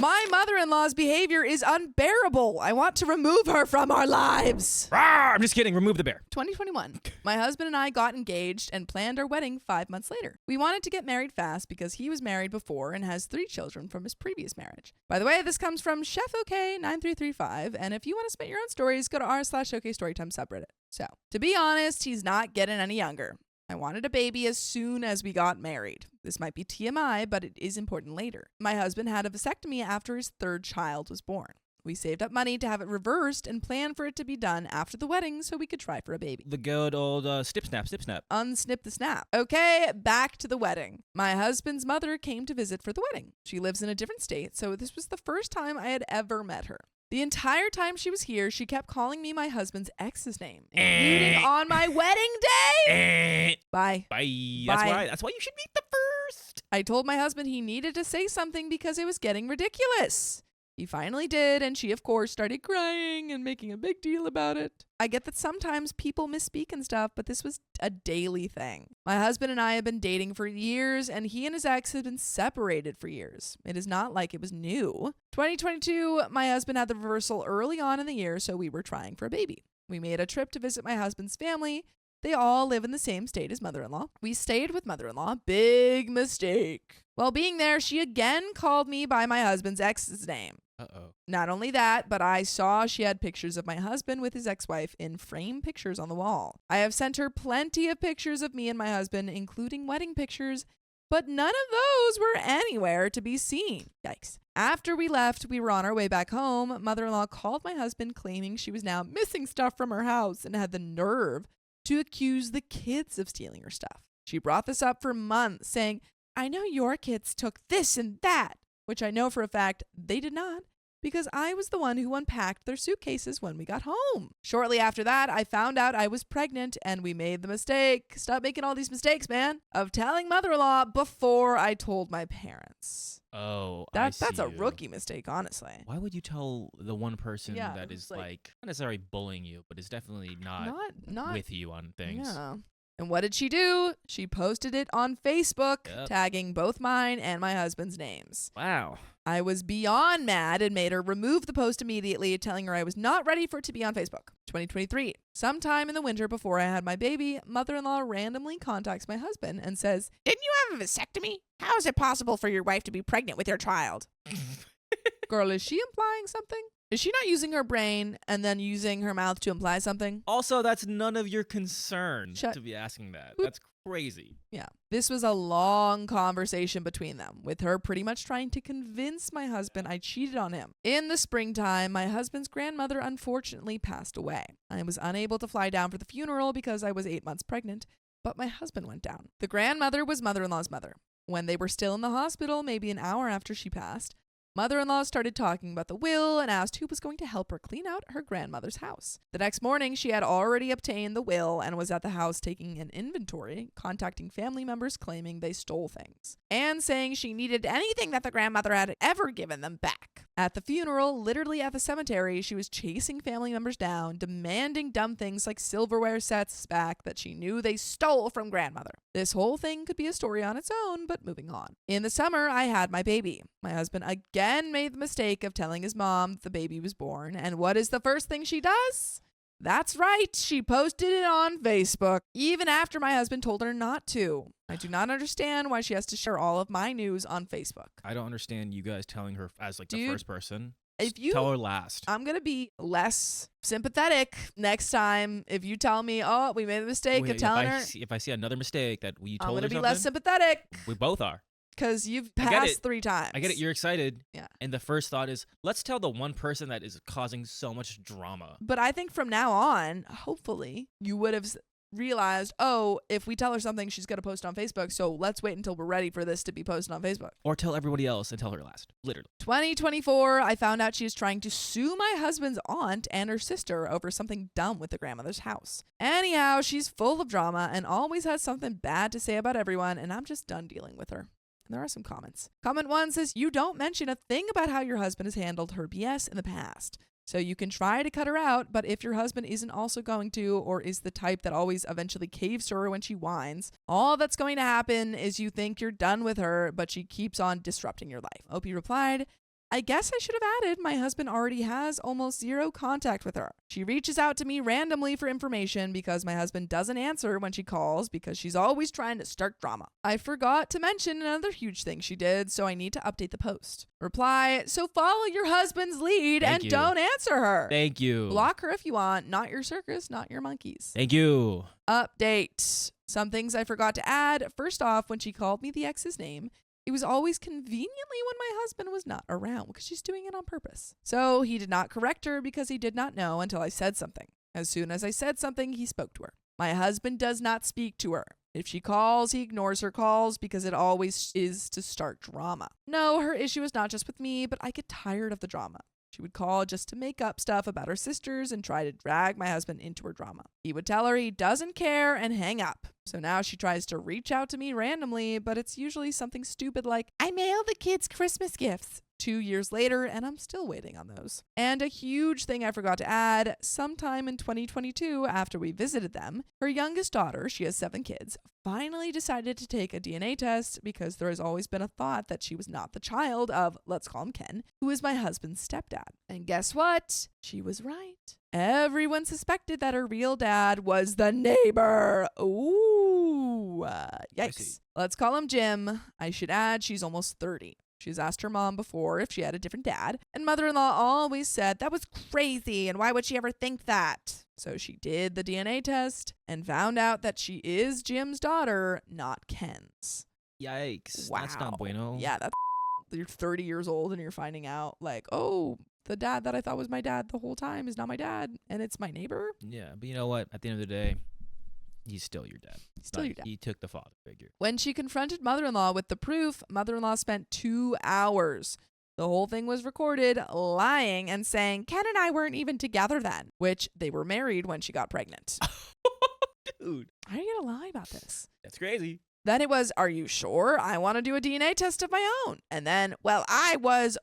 My mother-in-law's behavior is unbearable. I want to remove her from our lives. Rawr, I'm just kidding. Remove the bear. 2021. My husband and I got engaged and planned our wedding 5 months later. We wanted to get married fast because he was married before and has 3 children from his previous marriage. By the way, this comes from Chef OK 9335, and if you want to submit your own stories, go to r/OK Storytime subreddit. So, to be honest, he's not getting any younger. I wanted a baby as soon as we got married. This might be TMI, but it is important later. My husband had a vasectomy after his 3rd child was born. We saved up money to have it reversed and planned for it to be done after the wedding so we could try for a baby. The good old snip, snap. Unsnip the snap. Okay, back to the wedding. My husband's mother came to visit for the wedding. She lives in a different state, so this was the first time I had ever met her. The entire time she was here, she kept calling me my husband's ex's name, including on my wedding day. Bye. Bye. Bye. That's why you should meet the first. I told my husband he needed to say something because it was getting ridiculous. He finally did, and she, of course, started crying and making a big deal about it. I get that sometimes people misspeak and stuff, but this was a daily thing. My husband and I have been dating for years, and he and his ex have been separated for years. It is not like it was new. 2022, my husband had the reversal early on in the year, so we were trying for a baby. We made a trip to visit my husband's family. They all live in the same state as mother-in-law. We stayed with mother-in-law. Big mistake. While being there, she again called me by my husband's ex's name. Uh-oh. Not only that, but I saw she had pictures of my husband with his ex-wife in frame pictures on the wall. I have sent her plenty of pictures of me and my husband, including wedding pictures, but none of those were anywhere to be seen. Yikes. After we left, we were on our way back home. Mother-in-law called my husband claiming she was now missing stuff from her house and had the nerve to accuse the kids of stealing her stuff. She brought this up for months, saying, I know your kids took this and that, which I know for a fact they did not, because I was the one who unpacked their suitcases when we got home. Shortly after that, I found out I was pregnant, and we made the mistake, stop making all these mistakes, man, of telling mother-in-law before I told my parents. Oh, That's a rookie mistake, honestly. Why would you tell the one person Yeah, that it's is like not necessarily bullying you, but is definitely not with you on things? Yeah. And what did she do? She posted it on Facebook, tagging both mine and my husband's names. Wow. I was beyond mad and made her remove the post immediately, telling her I was not ready for it to be on Facebook. 2023. Sometime in the winter before I had my baby, mother-in-law randomly contacts my husband and says, Didn't you have a vasectomy? How is it possible for your wife to be pregnant with your child? Girl, is she implying something? Is she not using her brain and then using her mouth to imply something? Also, that's none of your concern to be asking that. That's crazy. Yeah. This was a long conversation between them, with her pretty much trying to convince my husband I cheated on him. In the springtime, my husband's grandmother unfortunately passed away. I was unable to fly down for the funeral because I was 8 months pregnant, but my husband went down. The grandmother was mother-in-law's mother. When they were still in the hospital, maybe an hour after she passed, mother-in-law started talking about the will and asked who was going to help her clean out her grandmother's house. The next morning, she had already obtained the will and was at the house taking an inventory, contacting family members claiming they stole things, and saying she needed anything that the grandmother had ever given them back. At the funeral, literally at the cemetery, she was chasing family members down, demanding dumb things like silverware sets back that she knew they stole from grandmother. This whole thing could be a story on its own, but moving on. In the summer, I had my baby. My husband again made the mistake of telling his mom the baby was born, and what is the first thing she does? That's right, she posted it on Facebook, even after my husband told her not to. I do not understand why she has to share all of my news on Facebook. I don't understand you guys telling her as the first person. If you tell her last. I'm going to be less sympathetic next time if you tell me, oh, we made a mistake of telling her. If I see another mistake that you told her I'm going to be something, less sympathetic. We both are. Because you've passed 3 times. I get it. You're excited. Yeah. And the first thought is, let's tell the one person that is causing so much drama. But I think from now on, hopefully, you would have realized, oh, if we tell her something, she's going to post on Facebook. So let's wait until we're ready for this to be posted on Facebook. Or tell everybody else and tell her last. Literally. 2024, I found out she is trying to sue my husband's aunt and her sister over something dumb with the grandmother's house. Anyhow, she's full of drama and always has something bad to say about everyone, and I'm just done dealing with her. And there are some comments. Comment 1 says, you don't mention a thing about how your husband has handled her BS in the past. So you can try to cut her out, but if your husband isn't also going to, or is the type that always eventually caves to her when she whines, all that's going to happen is you think you're done with her, but she keeps on disrupting your life. OP replied, I guess I should have added my husband already has almost zero contact with her. She reaches out to me randomly for information because my husband doesn't answer when she calls because she's always trying to start drama. I forgot to mention another huge thing she did, so I need to update the post. Reply, so follow your husband's lead and don't answer her. Thank you. Block her if you want. Not your circus, not your monkeys. Thank you. Update. Some things I forgot to add. First off, when she called me the ex's name, it was always conveniently when my husband was not around because she's doing it on purpose. So he did not correct her because he did not know until I said something. As soon as I said something, he spoke to her. My husband does not speak to her. If she calls, he ignores her calls because it always is to start drama. No, her issue is not just with me, but I get tired of the drama. She would call just to make up stuff about her sisters and try to drag my husband into her drama. He would tell her he doesn't care and hang up. So now she tries to reach out to me randomly, but it's usually something stupid like, I mailed the kids Christmas gifts. 2 years later, and I'm still waiting on those. And a huge thing I forgot to add, sometime in 2022, after we visited them, her youngest daughter, she has 7 kids, finally decided to take a DNA test because there has always been a thought that she was not the child of, let's call him Ken, who is my husband's stepdad. And guess what? She was right. Everyone suspected that her real dad was the neighbor. Ooh, yikes. Let's call him Jim. I should add, she's almost 30. She's asked her mom before if she had a different dad, and mother-in-law always said that was crazy and why would she ever think that? So she did the DNA test and found out that she is Jim's daughter, not Ken's. Yikes. Wow. That's not bueno. Yeah, that's you're 30 years old and you're finding out like, oh, the dad that I thought was my dad the whole time is not my dad and it's my neighbor. Yeah, but you know what? At the end of the day, he's still your dad. Still your dad. He took the father figure. When she confronted mother-in-law with the proof, mother-in-law spent 2 hours. The whole thing was recorded, lying and saying Ken and I weren't even together then, which they were married when she got pregnant. Dude. How are you going to lie about this? That's crazy. Then it was, are you sure? I want to do a DNA test of my own. And then, well, I was,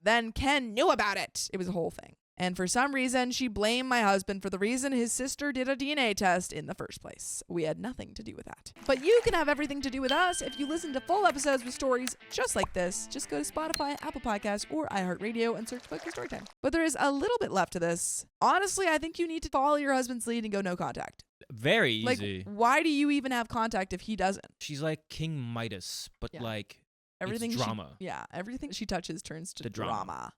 then Ken knew about it. It was a whole thing. And for some reason, she blamed my husband for the reason his sister did a DNA test in the first place. We had nothing to do with that. But you can have everything to do with us if you listen to full episodes with stories just like this. Just go to Spotify, Apple Podcasts, or iHeartRadio and search for Storytime. But there is a little bit left to this. Honestly, I think you need to follow your husband's lead and go no contact. Very easy. Like, why do you even have contact if he doesn't? She's like King Midas, but like everything it's drama. Everything she touches turns to drama.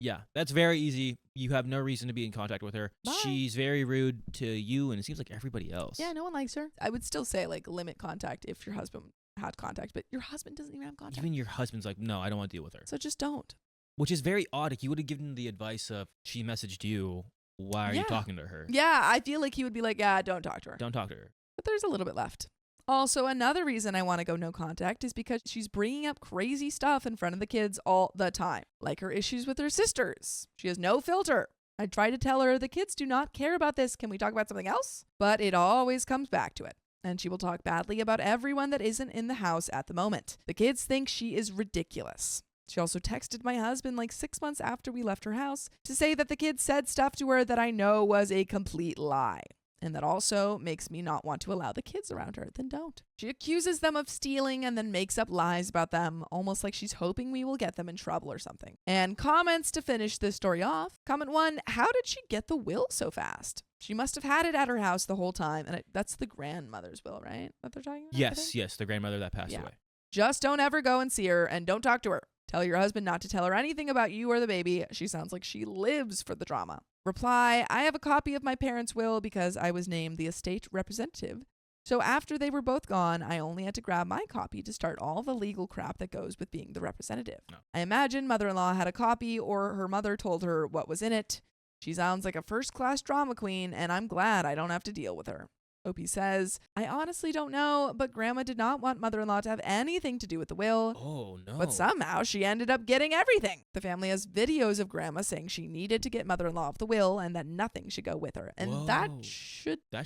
Yeah, that's very easy. You have no reason to be in contact with her. Bye. She's very rude to you, and it seems like everybody else. Yeah, no one likes her. I would still say, like, limit contact if your husband had contact, but your husband doesn't even have contact. Even your husband's like, no, I don't want to deal with her. So just don't. Which is very odd. Like, you would have given the advice of, she messaged you, why are you talking to her? Yeah, I feel like he would be like, yeah, don't talk to her. Don't talk to her. But there's a little bit left. Also, another reason I want to go no contact is because she's bringing up crazy stuff in front of the kids all the time, like her issues with her sisters. She has no filter. I try to tell her the kids do not care about this. Can we talk about something else? But it always comes back to it. And she will talk badly about everyone that isn't in the house at the moment. The kids think she is ridiculous. She also texted my husband like 6 months after we left her house to say that the kids said stuff to her that I know was a complete lie. And that also makes me not want to allow the kids around her. Then don't. She accuses them of stealing and then makes up lies about them, almost like she's hoping we will get them in trouble or something. And comments to finish this story off. Comment 1, how did she get the will so fast? She must have had it at her house the whole time. And that's the grandmother's will, right? That they're talking about? Yes, the grandmother that passed away. Just don't ever go and see her and don't talk to her. Tell your husband not to tell her anything about you or the baby. She sounds like she lives for the drama. Reply, I have a copy of my parents' will because I was named the estate representative. So after they were both gone, I only had to grab my copy to start all the legal crap that goes with being the representative. No. I imagine mother-in-law had a copy or her mother told her what was in it. She sounds like a first-class drama queen, and I'm glad I don't have to deal with her. OP says, I honestly don't know, but Grandma did not want mother-in-law to have anything to do with the will. Oh, no. But somehow she ended up getting everything. The family has videos of Grandma saying she needed to get mother-in-law off the will and that nothing should go with her. And Whoa. that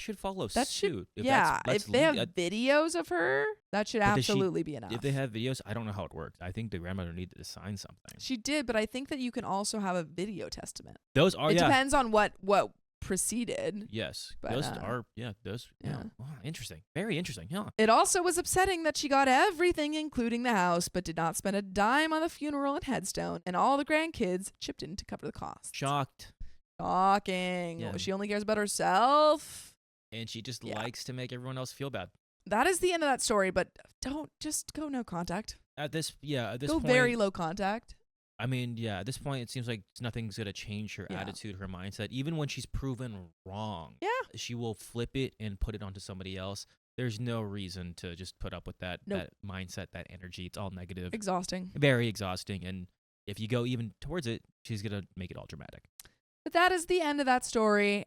should follow suit. If they have videos of her, that should absolutely be enough. If they have videos, I don't know how it works. I think the grandmother needed to sign something. She did, but I think that you can also have a video testament. Those are, It depends on what proceeded. Yes. But, those are, those, yeah. Wow, interesting. Very interesting. Yeah. It also was upsetting that she got everything, including the house, but did not spend a dime on the funeral and headstone, and all the grandkids chipped in to cover the costs. Shocked. Shocking. Yeah. She only cares about herself. And she just likes to make everyone else feel bad. That is the end of that story, but don't just go no contact. At this Go point, very low contact. I mean, at this point, it seems like nothing's going to change her attitude, her mindset. Even when she's proven wrong, she will flip it and put it onto somebody else. There's no reason to just put up with that mindset, that energy. It's all negative. Exhausting. Very exhausting. And if you go even towards it, she's going to make it all dramatic. But that is the end of that story.